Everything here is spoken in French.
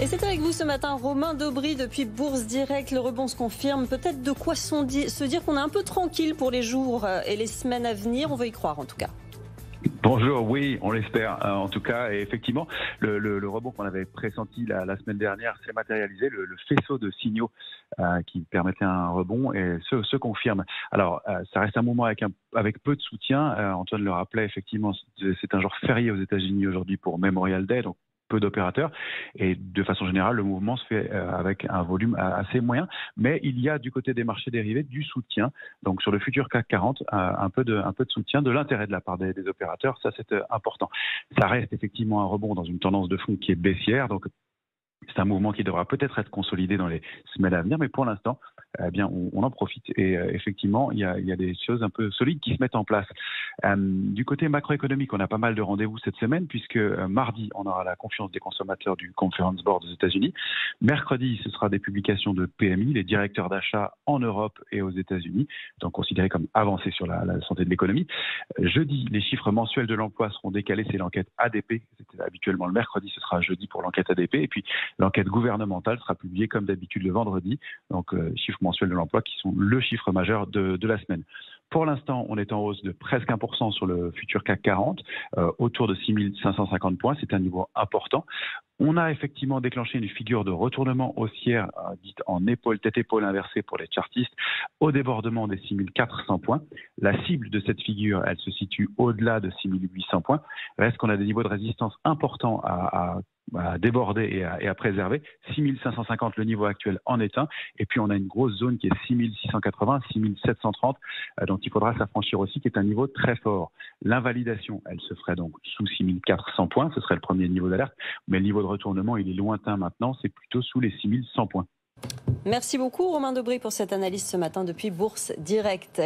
Et c'est avec vous ce matin, Romain Dobry depuis Bourse Direct. Le rebond se confirme. Peut-être de quoi se dire qu'on est un peu tranquille pour les jours et les semaines à venir. On veut y croire en tout cas. Bonjour, oui, on l'espère en tout cas. Et effectivement, le rebond qu'on avait pressenti la semaine dernière s'est matérialisé. Le faisceau de signaux qui permettait un rebond et se confirme. Alors, ça reste un moment avec peu de soutien. Antoine le rappelait, effectivement, c'est un jour férié aux États-Unis aujourd'hui pour Memorial Day, donc peu d'opérateurs, et de façon générale, le mouvement se fait avec un volume assez moyen, mais il y a du côté des marchés dérivés du soutien. Donc sur le futur CAC 40, un peu de soutien, de l'intérêt de la part des opérateurs, ça c'est important. Ça reste effectivement un rebond dans une tendance de fond qui est baissière, donc c'est un mouvement qui devra peut-être être consolidé dans les semaines à venir, mais pour l'instant, eh bien, on en profite. Et effectivement, il y a des choses un peu solides qui se mettent en place. Du côté macroéconomique, on a pas mal de rendez-vous cette semaine, puisque mardi, on aura la confiance des consommateurs du Conference Board aux États-Unis. Mercredi, ce sera des publications de PMI, les directeurs d'achat en Europe et aux États-Unis, donc considérés comme avancés sur la santé de l'économie. Jeudi, les chiffres mensuels de l'emploi seront décalés, c'est l'enquête ADP. C'était habituellement le mercredi, ce sera jeudi pour l'enquête ADP. Et puis, l'enquête gouvernementale sera publiée comme d'habitude le vendredi, donc chiffres mensuels de l'emploi qui sont le chiffre majeur de la semaine. Pour l'instant, on est en hausse de presque 1% sur le futur CAC 40, autour de 6550 points, c'est un niveau important. On a effectivement déclenché une figure de retournement haussière, dite en tête-épaule inversée pour les chartistes, au débordement des 6400 points. La cible de cette figure, elle se situe au-delà de 6800 points. Reste qu'on a des niveaux de résistance importants à déborder et à préserver. 6550, le niveau actuel en est un. Et puis, on a une grosse zone qui est 6680, 6730, dont il faudra s'affranchir aussi, qui est un niveau très fort. L'invalidation, elle se ferait donc sous 6400 points. Ce serait le premier niveau d'alerte. Mais le niveau de retournement, il est lointain maintenant. C'est plutôt sous les 6100 points. Merci beaucoup, Romain Dobry, pour cette analyse ce matin depuis Bourse Direct.